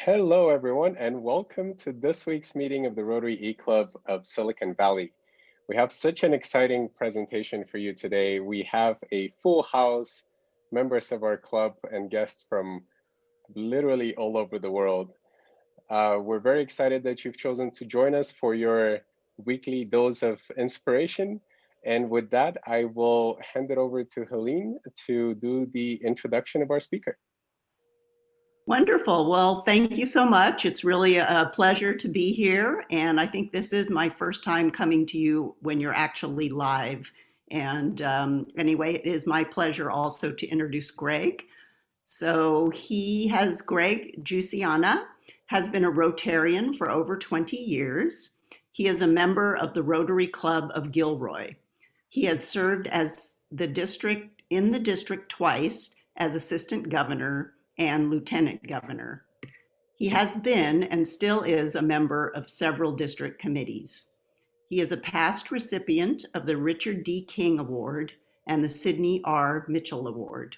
Hello, everyone, and welcome to this week's meeting of the Rotary E-Club of Silicon Valley. We have such an exciting presentation for you today. We have a full house, members of our club and guests from literally all over the world. We're very excited that you've chosen to join us for your weekly dose of inspiration. And with that, I will hand it over to Helene to do the introduction of our speaker. Wonderful. Well, thank you so much. It's really a pleasure to be here. And I think this is my first time coming to you when you're actually live. And anyway, it is my pleasure also to introduce Greg. So Greg Giusiana has been a Rotarian for over 20 years. He is a member of the Rotary Club of Gilroy. He has served as in the district twice as assistant governor and lieutenant governor. He has been and still is a member of several district committees. He is a past recipient of the Richard D. King Award and the Sidney R. Mitchell Award.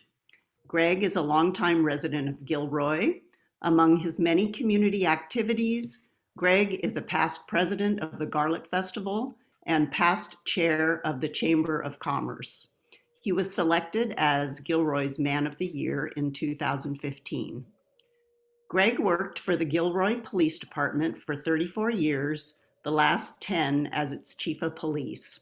Greg is a longtime resident of Gilroy. Among his many community activities, Greg is a past president of the Garlic Festival and past chair of the Chamber of Commerce. He was selected as Gilroy's Man of the Year in 2015. Greg worked for the Gilroy Police Department for 34 years, the last 10 as its chief of police.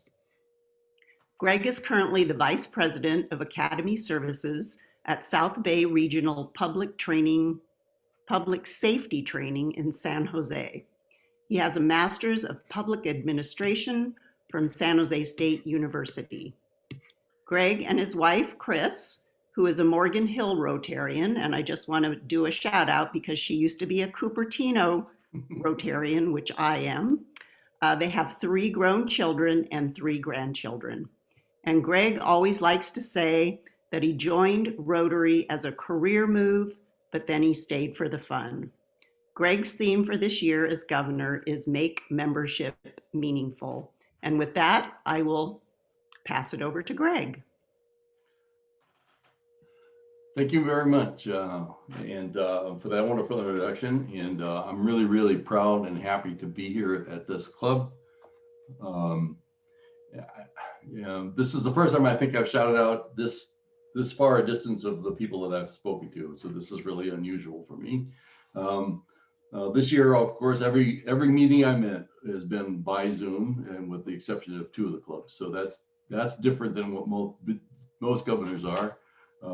Greg is currently the vice president of Academy Services at South Bay Regional Public Safety Training in San Jose. He has a master's of public administration from San Jose State University. Greg and his wife, Chris, who is a Morgan Hill Rotarian, and I just want to do a shout out because she used to be a Cupertino Rotarian, which I am. They have 3 grown children and 3 grandchildren. And Greg always likes to say that he joined Rotary as a career move, but then he stayed for the fun. Greg's theme for this year as governor is Make Membership Meaningful. And with that, I will pass it over to Greg. Thank you very much, for that wonderful introduction. And I'm really, really proud and happy to be here at this club. This is the first time I think I've shouted out this far a distance of the people that I've spoken to. So this is really unusual for me. This year, of course, every meeting I'm in has been by Zoom, and with the exception of 2 of the clubs. So that's different than what most governors are.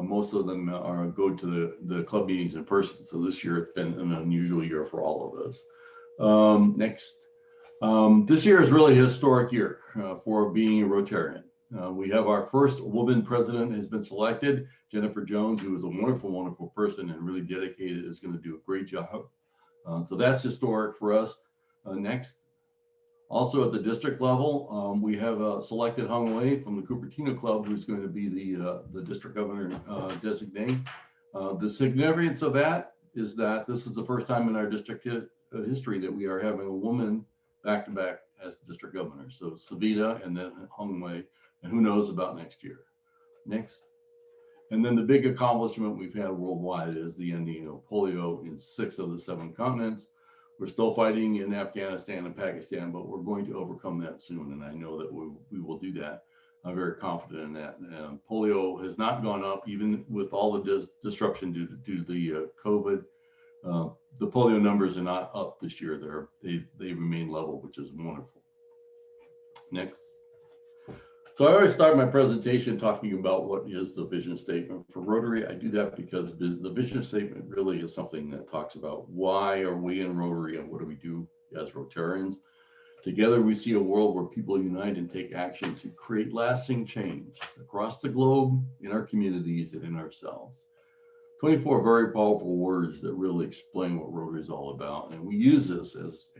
Most of them go to the club meetings in person. So this year it's been an unusual year for all of us. Next. This year is really a historic year for being a Rotarian. We have our first woman president has been selected, Jennifer Jones, who is a wonderful, wonderful person and really dedicated, is going to do a great job. So that's historic for us. Next. Also at the district level, we have selected Hung Wei from the Cupertino Club, who's going to be the district governor designate. The significance of that is that this is the first time in our district history that we are having a woman back-to-back as district governor. So Savita and then Hung Wei, and who knows about next year. Next. And then the big accomplishment we've had worldwide is the ending of polio in 6 of the 7 continents. We're still fighting in Afghanistan and Pakistan, but we're going to overcome that soon. And I know that we will do that. I'm very confident in that. Polio has not gone up, even with all the disruption due to the COVID. The polio numbers are not up this year. They remain level, which is wonderful. Next. So I always start my presentation talking about what is the vision statement for Rotary. I do that because the vision statement really is something that talks about why are we in Rotary and what do we do as Rotarians. Together we see a world where people unite and take action to create lasting change across the globe, in our communities, and in ourselves. 24 very powerful words that really explain what Rotary is all about. And we use this as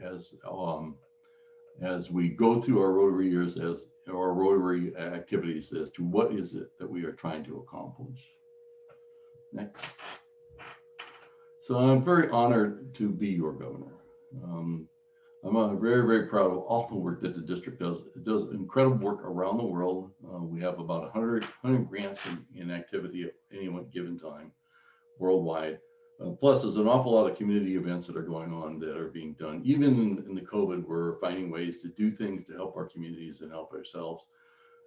we go through our Rotary years, as our Rotary activities, as to what is it that we are trying to accomplish. Next. So I'm very honored to be your governor. I'm very, very proud of all the work that the district does. It does incredible work around the world. We have about 100 grants in activity at any one given time worldwide. Plus, there's an awful lot of community events that are going on that are being done. Even in the COVID, we're finding ways to do things to help our communities and help ourselves.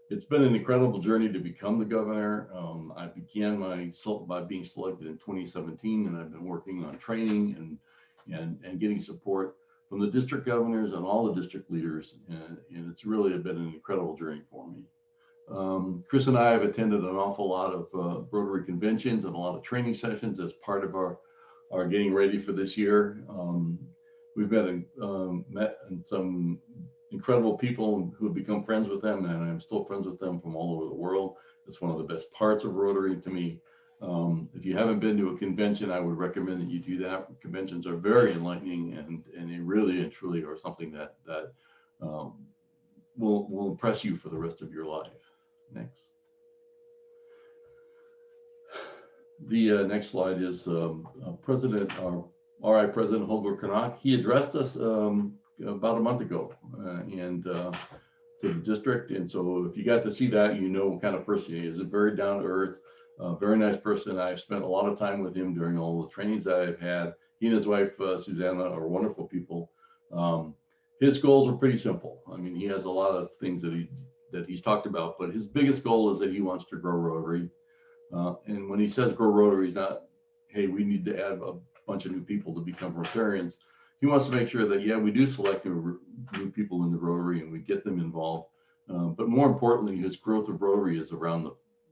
It's been an incredible journey to become the governor. I began by being selected in 2017, and I've been working on training and getting support from the district governors and all the district leaders, and it's really been an incredible journey for me. Chris and I have attended an awful lot of Rotary conventions and a lot of training sessions as part of our getting ready for this year. We've met some incredible people who have become friends with them, and I'm still friends with them from all over the world. It's one of the best parts of Rotary to me. If you haven't been to a convention, I would recommend that you do that. Conventions are very enlightening, and they really and truly are something that will impress you for the rest of your life. Next. The next slide is President Holger Karnak. He addressed us about a month ago and to the district. And so if you got to see that, you know what kind of person he is. A very down to earth, very nice person. I've spent a lot of time with him during all the trainings that I've had. He and his wife, Giusiana, are wonderful people. His goals are pretty simple. I mean, he has a lot of things that he's talked about, but his biggest goal is that he wants to grow Rotary. And when he says grow Rotary, he's not, hey, we need to add a bunch of new people to become Rotarians. He wants to make sure that, yeah, we do select new people in the Rotary and we get them involved. But more importantly, his growth of Rotary is around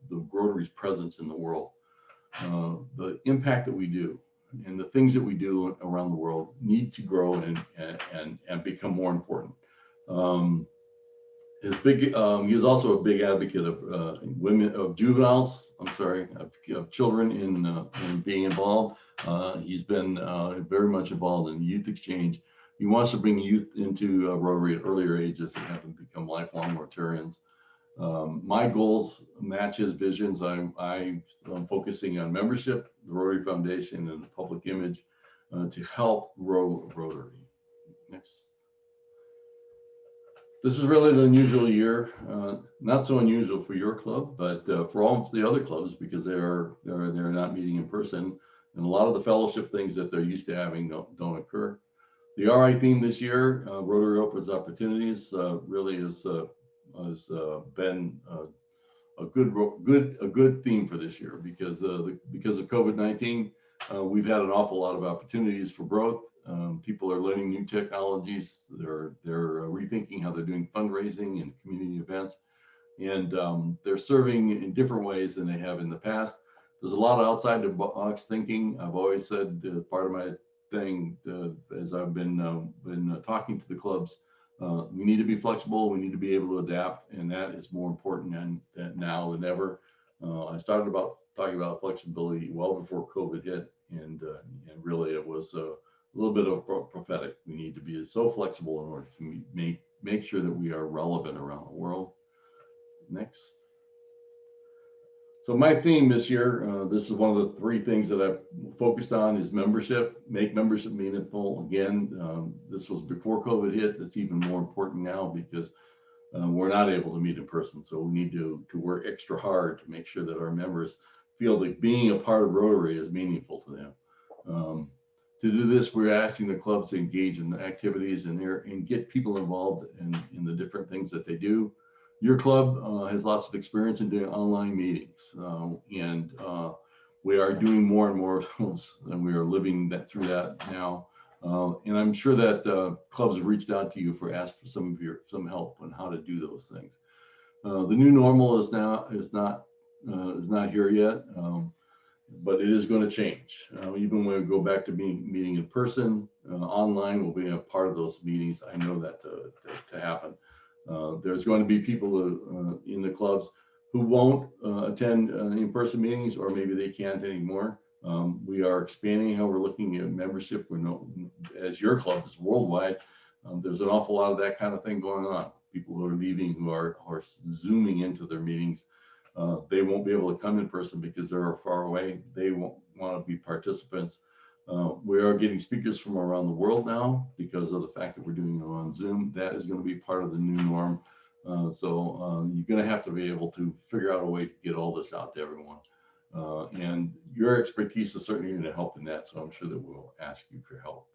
the Rotary's presence in the world. The impact that we do and the things that we do around the world need to grow and become more important. He is also a big advocate of children in being involved. He's been very much involved in youth exchange. He wants to bring youth into Rotary at earlier ages and have them become lifelong Rotarians. My goals match his visions. I'm focusing on membership, the Rotary Foundation, and the public image to help grow Rotary. Next. This is really an unusual year, not so unusual for your club, but for all of the other clubs because they're not meeting in person, and a lot of the fellowship things that they're used to having don't occur. The RI theme this year, Rotary Opens Opportunities, really has been a good theme for this year because of COVID-19. We've had an awful lot of opportunities for growth. People are learning new technologies. They're rethinking how they're doing fundraising and community events, and they're serving in different ways than they have in the past. There's a lot of outside the box thinking. I've always said part of my thing as I've been talking to the clubs, we need to be flexible. We need to be able to adapt, and that is more important now than ever. I started talking about flexibility well before COVID hit, and really it was a little bit of prophetic. We need to be so flexible in order to make sure that we are relevant around the world. Next. So my theme this year, this is one of the three things that I've focused on is membership, make membership meaningful. Again, this was before COVID hit. It's even more important now because we're not able to meet in person. So we need to work extra hard to make sure that our members feel that being a part of Rotary is meaningful to them. To do this, we're asking the clubs to engage in the activities and get people involved in the different things that they do. Your club has lots of experience in doing online meetings, and we are doing more and more of those, and we are living through that now. And I'm sure that clubs have reached out to you asked for some help on how to do those things. The new normal is not here yet, but it is going to change. Even when we go back to meeting in person, online will be a part of those meetings. I know that to happen. There's going to be people in the clubs who won't attend in-person meetings, or maybe they can't anymore. We are expanding how we're looking at membership. As your club is worldwide, there's an awful lot of that kind of thing going on. People who are leaving, who are Zooming into their meetings, they won't be able to come in person because they're far away. They won't want to be participants. We are getting speakers from around the world now because of the fact that we're doing it on Zoom. That is going to be part of the new norm. So you're going to have to be able to figure out a way to get all this out to everyone. And your expertise is certainly going to help in that. So I'm sure that we'll ask you for help.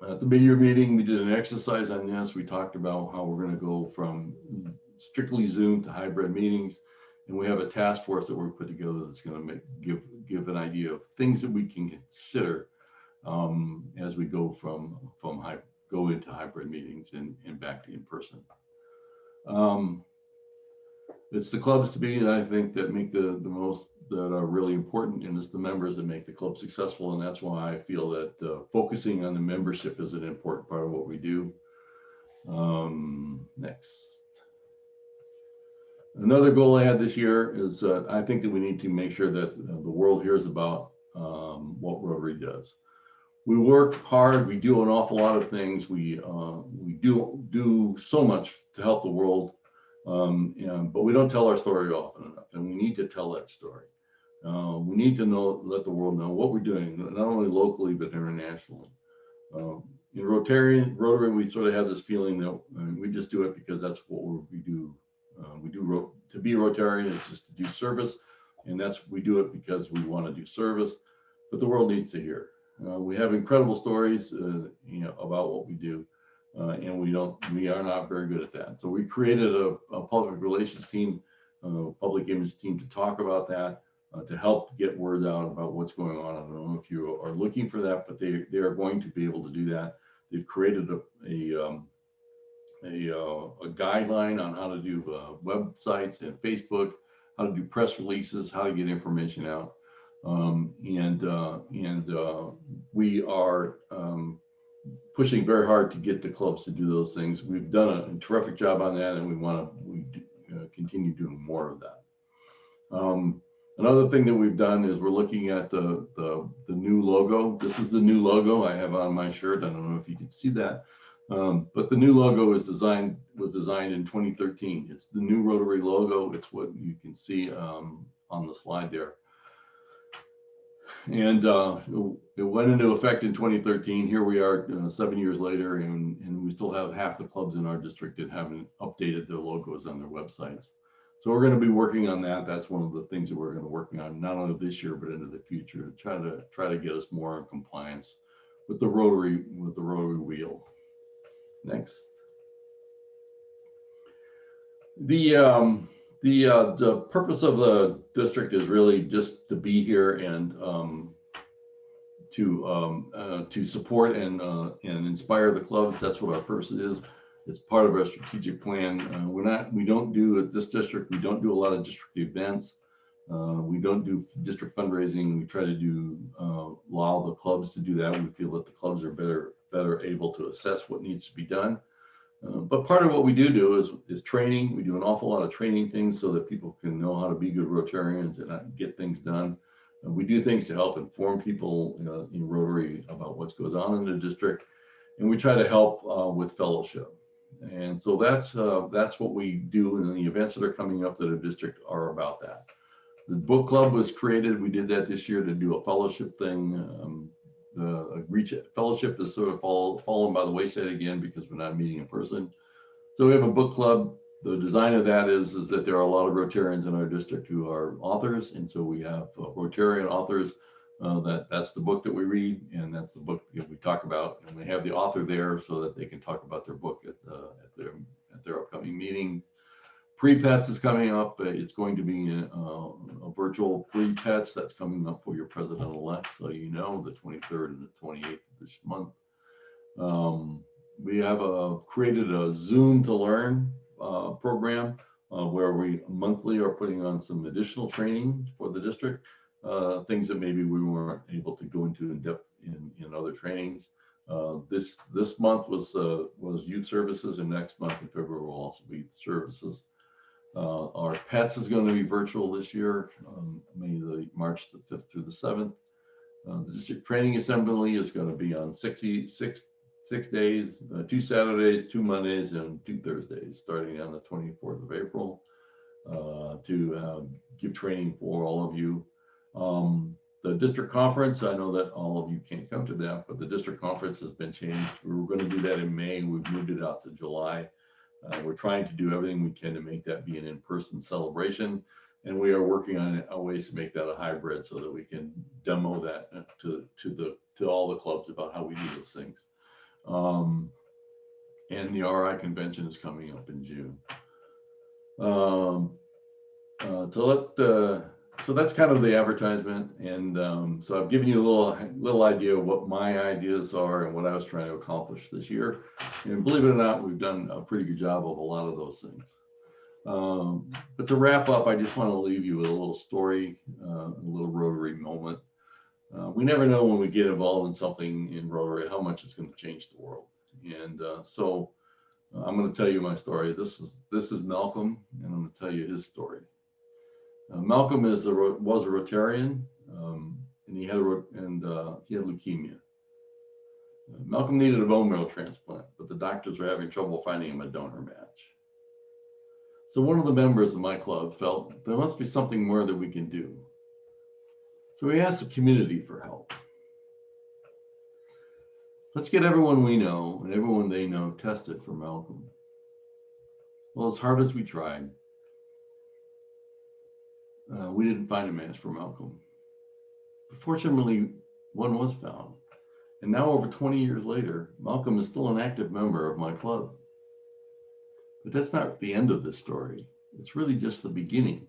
At the mid-year meeting, we did an exercise on this. We talked about how we're going to go from strictly Zoom to hybrid meetings. And we have a task force that we're put together that's going to give an idea of things that we can consider as we go go into hybrid meetings and back to in person. It's the clubs to be, I think, that make the most, that are really important, and it's the members that make the club successful. And that's why I feel that focusing on the membership is an important part of what we do. Next. Another goal I had this year is I think that we need to make sure that the world hears about what Rotary does. We work hard. We do an awful lot of things. We do so much to help the world, but we don't tell our story often enough, and we need to tell that story. We need to let the world know what we're doing, not only locally but internationally. In Rotary, we sort of have this feeling that we just do it because that's what we do. To be Rotarian is just to do service, and we do it because we want to do service. But the world needs to hear. We have incredible stories, about what we do, and we are not very good at that. So we created a public relations team, public image team to talk about that, to help get word out about what's going on. I don't know if you are looking for that, but they are going to be able to do that. They've created a guideline on how to do websites and Facebook, how to do press releases, how to get information out. We are pushing very hard to get the clubs to do those things. We've done a terrific job on that, and we want to continue doing more of that. Another thing that we've done is we're looking at the new logo. This is the new logo I have on my shirt. I don't know if you can see that, but the new logo was designed in 2013. It's the new Rotary logo. It's what you can see on the slide there. And it went into effect in 2013. Here we are 7 years later, and we still have half the clubs in our district that haven't updated their logos on their websites. So we're going to be working on that. That's one of the things that we're going to be working on, not only this year, but into the future, to try to get us more in compliance with the Rotary wheel. Next. The purpose of the district is really just to be here and to support and inspire the clubs. That's what our purpose is. It's part of our strategic plan. We don't do at this district. We don't do a lot of district events. We don't do district fundraising. We try to allow the clubs to do that. We feel that the clubs are better able to assess what needs to be done. But part of what we do is training. We do an awful lot of training things so that people can know how to be good Rotarians and get things done. We do things to help inform people in Rotary about what goes on in the district, and we try to help with fellowship. And so that's what we do, and the events that are coming up to the district are about that. The book club was created. We did that this year to do a fellowship thing. The fellowship is sort of fallen by the wayside again because we're not meeting in person. So we have a book club. The design of that is that there are a lot of Rotarians in our district who are authors, and so we have Rotarian authors. That's the book that we read, and that's the book that we talk about. And we have the author there so that they can talk about their book at their upcoming meetings. Pre-Pets is coming up. It's going to be a virtual Pre-Pets that's coming up for your president-elect, so you know, the 23rd and the 28th of this month. We have created a Zoom to Learn program where we monthly are putting on some additional training for the district, things that maybe we weren't able to go into in depth in other trainings. This month was youth services, and next month in February will also be services. Our pets is going to be virtual this year, March the 5th through the 7th. The district training assembly is going to be on 6 days, 2 Saturdays, 2 Mondays, and 2 Thursdays, starting on the 24th of April, to give training for all of you. The district conference, I know that all of you can't come to that, but the district conference has been changed. We were going to do that in May. We've moved it out to July. We're trying to do everything we can to make that be an in-person celebration. And we are working on ways to make that a hybrid so that we can demo that to all the clubs about how we do those things. And the RI convention is coming up in June. So that's kind of the advertisement, and so I've given you a little idea of what my ideas are and what I was trying to accomplish this year. And believe it or not, we've done a pretty good job of a lot of those things. But to wrap up, I just want to leave you with a little story, a little Rotary moment. We never know when we get involved in something in Rotary how much it's going to change the world. And so I'm going to tell you my story. This is Malcolm, and I'm going to tell you his story. Malcolm was a Rotarian, and he had leukemia. Malcolm needed a bone marrow transplant, but the doctors were having trouble finding him a donor match. So one of the members of my club felt there must be something more that we can do. So we asked the community for help. Let's get everyone we know and everyone they know tested for Malcolm. Well, as hard as we tried, we didn't find a match for Malcolm. But fortunately, one was found. And now over 20 years later, Malcolm is still an active member of my club. But that's not the end of this story. It's really just the beginning.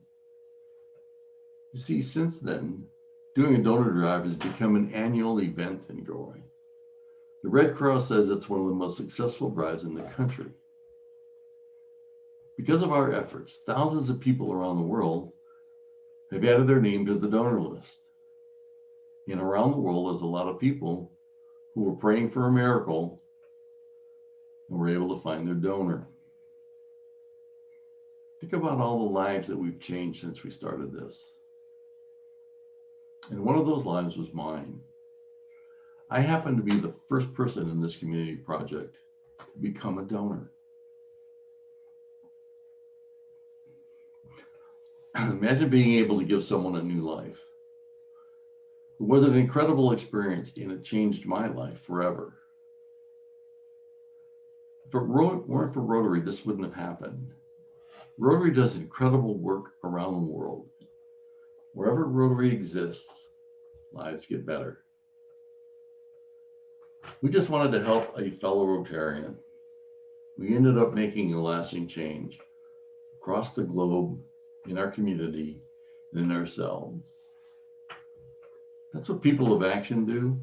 You see, since then, doing a donor drive has become an annual event in Galway. The Red Cross says it's one of the most successful drives in the country. Because of our efforts, thousands of people around the world have added their name to the donor list. And around the world, there's a lot of people who were praying for a miracle and were able to find their donor. Think about all the lives that we've changed since we started this. And one of those lives was mine. I happened to be the first person in this community project to become a donor. Imagine being able to give someone a new life. It was an incredible experience, and it changed my life forever. If it weren't for Rotary, this wouldn't have happened. Rotary does incredible work around the world. Wherever Rotary exists, lives get better. We just wanted to help a fellow Rotarian. We ended up making a lasting change across the globe, in our community, and in ourselves. That's what people of action do.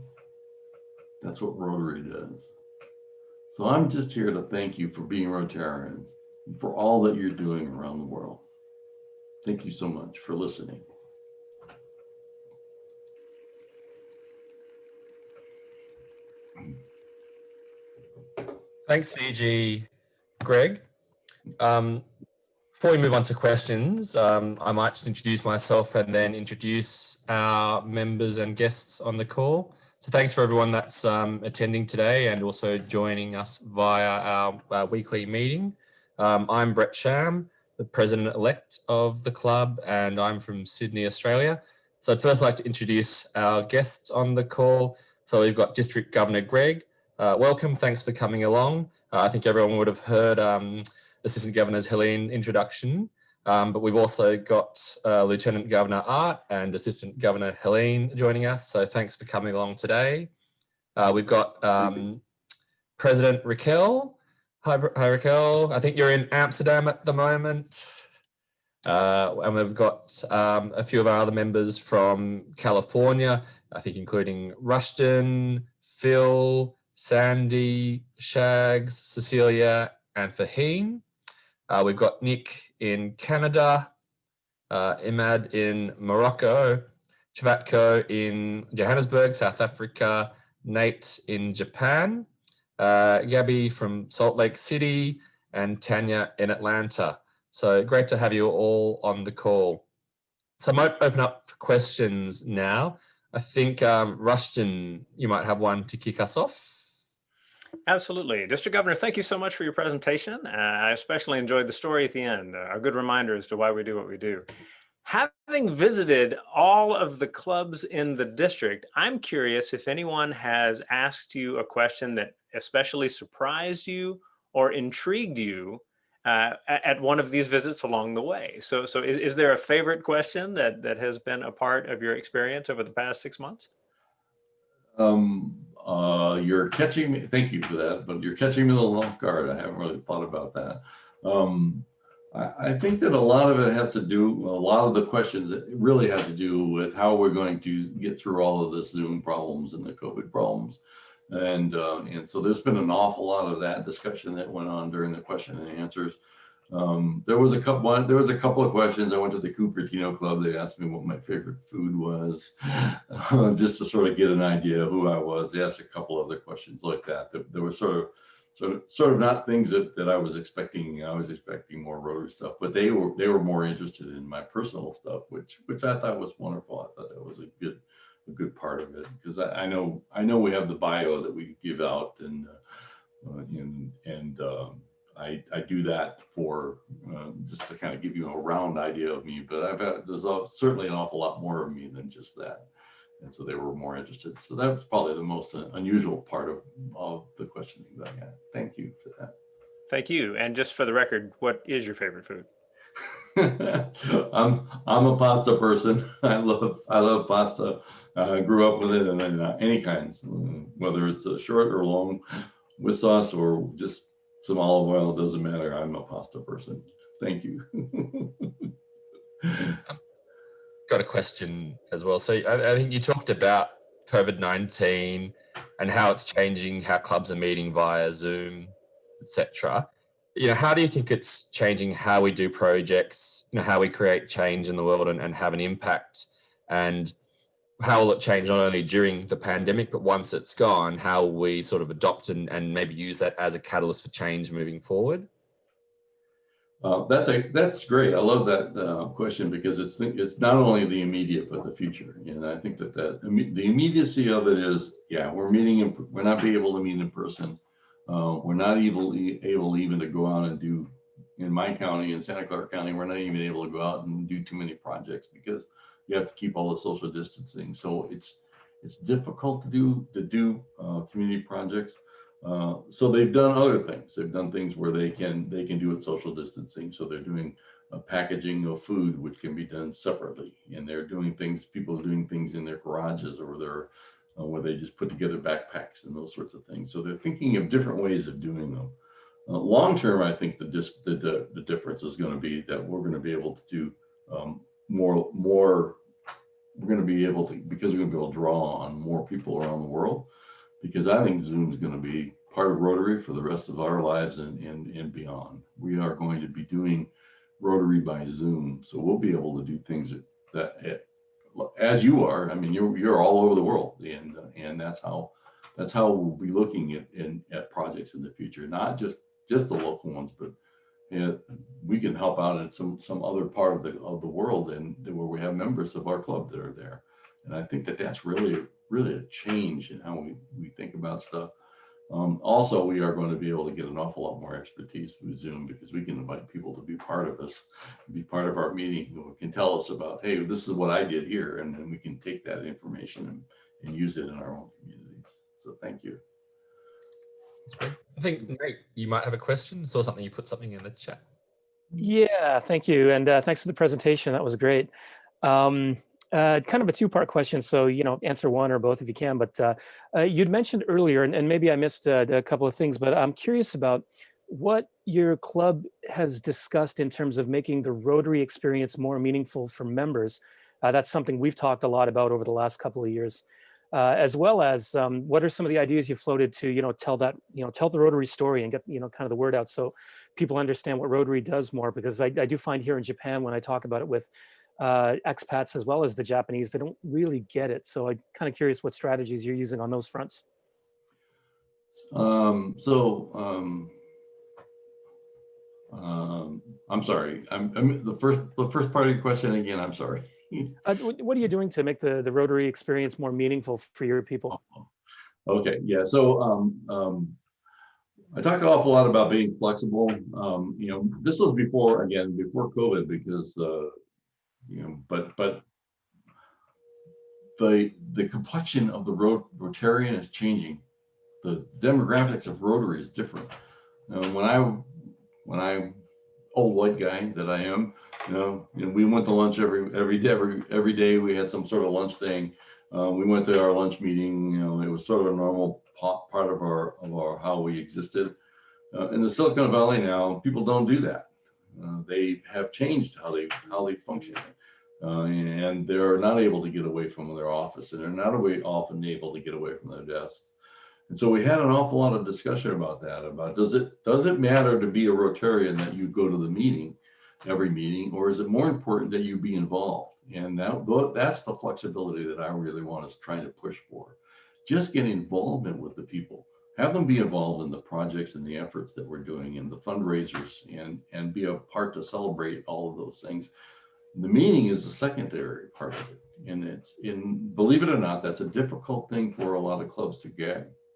That's what Rotary does. So I'm just here to thank you for being Rotarians and for all that you're doing around the world. Thank you so much for listening. Thanks, CG Greg. Before we move on to questions, I might just introduce myself and then introduce our members and guests on the call. So thanks for everyone that's attending today and also joining us via our weekly meeting. I'm Brett Sham, the president-elect of the club, and I'm from Sydney, Australia. So I'd first like to introduce our guests on the call. So we've got District Governor Gregg. Welcome, thanks for coming along. I think everyone would have heard Assistant Governor's Helene introduction, but we've also got Lieutenant Governor Art and Assistant Governor Helene joining us. So thanks for coming along today. We've got President Raquel. Hi, Raquel. I think you're in Amsterdam at the moment. And we've got a few of our other members from California, I think including Rushton, Phil, Sandy, Shags, Cecilia, and Fahim. We've got Nick in Canada, Imad in Morocco, Chavatko in Johannesburg, South Africa, Nate in Japan, Gabby from Salt Lake City, and Tanya in Atlanta. So great to have you all on the call. So I might open up for questions now. I think Rushton, you might have one to kick us off. Absolutely. District Governor, thank you so much for your presentation. I especially enjoyed the story at the end, a good reminder as to why we do what we do. Having visited all of the clubs in the district, I'm curious if anyone has asked you a question that especially surprised you or intrigued you at one of these visits along the way. So is there a favorite question that has been a part of your experience over the past 6 months? You're catching me. Thank you for that, but you're catching me a little off guard. I haven't really thought about that. I think that a lot of it has to do, a lot of the questions that really have to do with how we're going to get through all of this Zoom problems and the COVID problems. And so there's been an awful lot of that discussion that went on during the question and answers. There was a couple of questions. I went to the Cupertino Club. They asked me what my favorite food was, just to sort of get an idea of who I was. They asked a couple other questions like that. There was sort of not things that I was expecting. I was expecting more Rotary stuff, but they were more interested in my personal stuff, which I thought was wonderful. I thought that was a good part of it, because I know we have the bio that we give out, and I do that for just to kind of give you a round idea of me, but there's certainly an awful lot more of me than just that. And so they were more interested. So that was probably the most unusual part of the questioning that I had. Thank you for that. Thank you. And just for the record, what is your favorite food? I'm a pasta person. I love pasta. I grew up with it, and then any kinds, whether it's a short or long, with sauce or just some olive oil, it doesn't matter. I'm a pasta person. Thank you. Got a question as well. So I think you talked about COVID-19 and how it's changing how clubs are meeting via Zoom, etc. How do you think it's changing how we do projects, how we create change in the world and have an impact? And how will it change not only during the pandemic, but once it's gone, how we sort of adopt and maybe use that as a catalyst for change moving forward? That's great. I love that question, because it's not only the immediate but the future. And I think that the immediacy of it is, we're not being able to meet in person. We're not able even to go out and do, in my county, in Santa Clara County, we're not even able to go out and do too many projects because you have to keep all the social distancing. So it's difficult to do community projects. So they've done other things. They've done things where they can do it social distancing. So they're doing packaging of food, which can be done separately, and they're doing things. People are doing things in their garages or where they just put together backpacks and those sorts of things. So they're thinking of different ways of doing them. Long term, I think the difference is going to be that we're going to be able to do more. We're going to be able to, because we're going to be able to draw on more people around the world. Because I think Zoom is going to be part of Rotary for the rest of our lives and beyond. We are going to be doing Rotary by Zoom, so we'll be able to do things that as you are. I mean, you're all over the world, and that's how we'll be looking at projects in the future. Not just the local ones, but we can help out in some other part of the world, and where we have members of our club that are there. And I think that's really a change in how we think about stuff. Also, we are going to be able to get an awful lot more expertise through Zoom, because we can invite people to be part of us, be part of our meeting, who can tell us about, hey, this is what I did here, and then we can take that information and use it in our own communities. So thank you. I think, Nate, you might have a question. Saw something, you put something in the chat. Yeah, thank you. And thanks for the presentation. That was great. Kind of a two-part question, so answer one or both if you can. But you'd mentioned earlier, and maybe I missed a couple of things, but I'm curious about what your club has discussed in terms of making the Rotary experience more meaningful for members. That's something we've talked a lot about over the last couple of years, as well as what are some of the ideas you floated to tell the Rotary story and get kind of the word out so people understand what Rotary does more. Because I do find here in Japan, when I talk about it with expats as well as the Japanese, they don't really get it. So I'm kind of curious what strategies you're using on those fronts. I'm sorry. The first part of your question again. I'm sorry. What are you doing to make the Rotary experience more meaningful for your people? Okay. Yeah. So I talked an awful lot about being flexible. This was before COVID, because but the complexion of the Rotarian is changing. The demographics of Rotary is different. When I old white guy that I am. We went to lunch every day. We had some sort of lunch thing. We went to our lunch meeting. It was sort of a normal part of our how we existed. In the Silicon Valley now, people don't do that. They have changed how they function, and they're not able to get away from their office, and they're not often able to get away from their desks. And so we had an awful lot of discussion about that. About does it matter to be a Rotarian that you go to the meeting, every meeting, or is it more important that you be involved? And that's the flexibility that I really want us trying to push for. Just get involvement with the people. Have them be involved in the projects and the efforts that we're doing and the fundraisers, and be a part to celebrate all of those things. The meeting is the secondary part of it. And believe it or not, that's a difficult thing for a lot of clubs to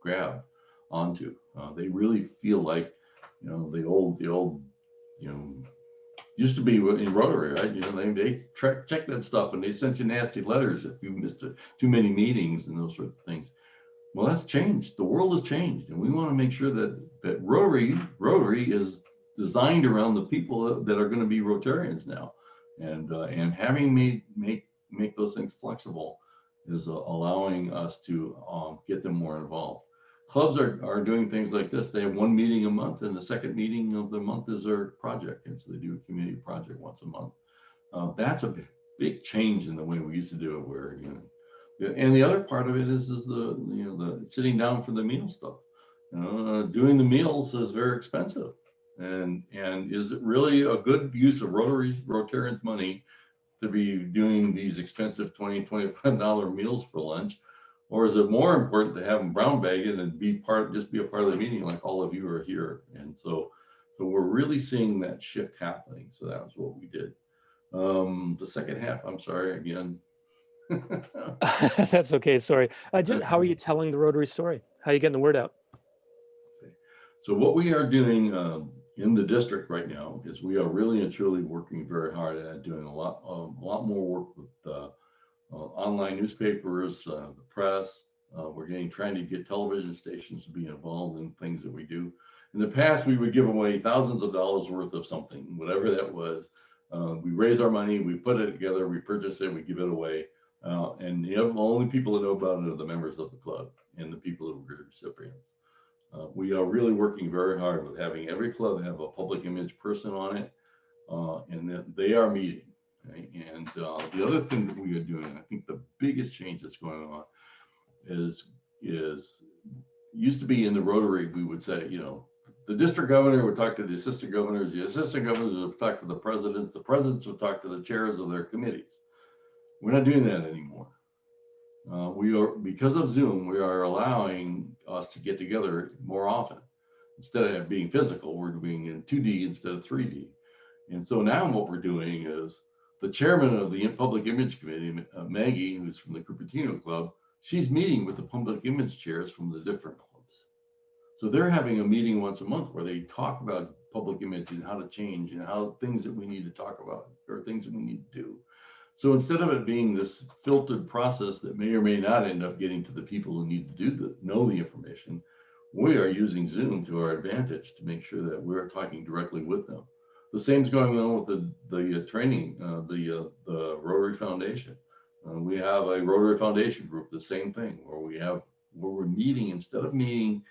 grab onto. They really feel like, the old, used to be in Rotary, right? They check that stuff and they sent you nasty letters if you missed too many meetings and those sorts of things. Well, that's changed. The world has changed, and we want to make sure that Rotary is designed around the people that are going to be Rotarians now, and having make those things flexible is allowing us to get them more involved. Clubs are doing things like this. They have one meeting a month, and the second meeting of the month is their project, and so they do a community project once a month. That's a big change in the way we used to do it, where and the other part of it is the sitting down for the meal stuff. Doing the meals is very expensive, and is it really a good use of Rotarians' money to be doing these expensive $20-25 meals for lunch, or is it more important to have them brown bagged and just be a part of the meeting like all of you are here? And so we're really seeing that shift happening. So that was what we did. The second half, I'm sorry again. That's okay. Sorry. How are you telling the Rotary story? How are you getting the word out? Okay. So what we are doing in the district right now is we are really and truly working very hard at doing a lot more work with online newspapers, the press. We're trying to get television stations to be involved in things that we do. In the past, we would give away thousands of dollars worth of something, whatever that was. We raise our money, we put it together, we purchase it, we give it away. And the only people that know about it are the members of the club and the people who are recipients. We are really working very hard with having every club have a public image person on it, and that they are meeting. Right? And the other thing that we are doing, I think the biggest change that's going on is used to be in the Rotary, we would say, the district governor would talk to the assistant governors would talk to the presidents would talk to the chairs of their committees. We're not doing that anymore. Because of Zoom, we are allowing us to get together more often. Instead of being physical, we're doing in 2D instead of 3D. And so now what we're doing is the chairman of the Public Image Committee, Maggie, who's from the Cupertino Club, she's meeting with the public image chairs from the different clubs. So they're having a meeting once a month where they talk about public image and how to change and how things that we need to talk about or things that we need to do. So instead of it being this filtered process that may or may not end up getting to the people who need to know the information, we are using Zoom to our advantage to make sure that we're talking directly with them. The same's going on with the training, the Rotary Foundation. We have a Rotary Foundation group, the same thing, where we're meeting, instead of meeting,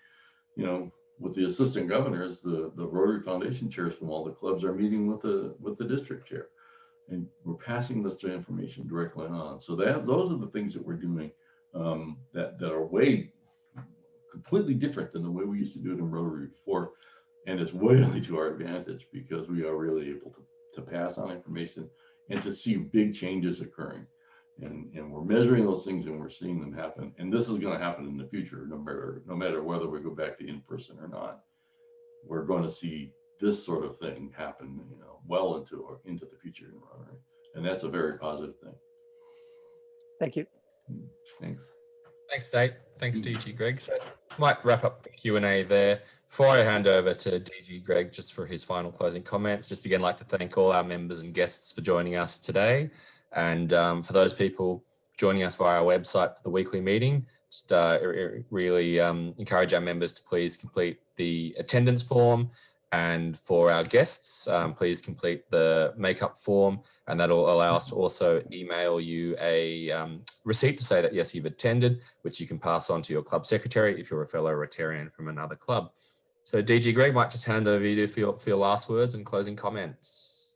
with the assistant governors, the Rotary Foundation chairs from all the clubs are meeting with the district chair. And we're passing this information directly on. So those are the things that we're doing that are way completely different than the way we used to do it in Rotary before. And it's way to our advantage because we are really able to pass on information and to see big changes occurring. And we're measuring those things and we're seeing them happen. And this is going to happen in the future, no matter whether we go back to in-person or not. We're going to see this sort of thing happen, well into the future in Rotary, and that's a very positive thing. Thank you. Thanks. Thanks, Dave. Thanks, DG Gregg. So might wrap up the Q&A there. Before I hand over to DG Gregg just for his final closing comments, just again like to thank all our members and guests for joining us today, and for those people joining us via our website for the weekly meeting, just really encourage our members to please complete the attendance form And for our guests, please complete the makeup form, and that'll allow us to also email you a receipt to say that yes, you've attended, which you can pass on to your club secretary if you're a fellow Rotarian from another club. So DG Gregg, might just hand over you for your last words and closing comments.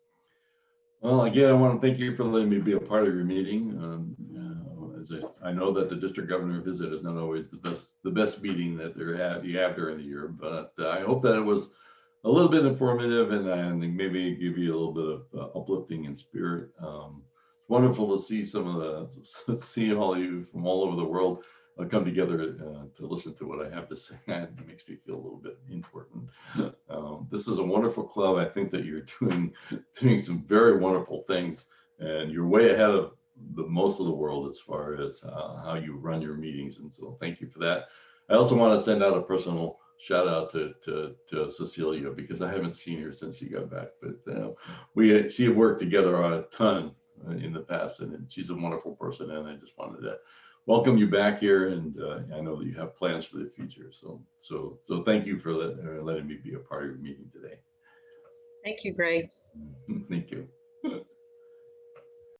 Well, again, I want to thank you for letting me be a part of your meeting. As I know that the district governor visit is not always the best meeting that you have during the year, but I hope that it was a little bit informative and maybe give you a little bit of uplifting in spirit. It's wonderful to see see all of you from all over the world come together to listen to what I have to say. It makes me feel a little bit important. This is a wonderful club. I think that you're doing some very wonderful things, and you're way ahead of most of the world as far as how you run your meetings. And so thank you for that. I also want to send out a personal shout out to Cecilia, because I haven't seen her since she got back, but she had worked together on a ton in the past, and she's a wonderful person, and I just wanted to welcome you back here, and I know that you have plans for the future. So thank you for letting me be a part of your meeting today. Thank you, Greg. Thank you.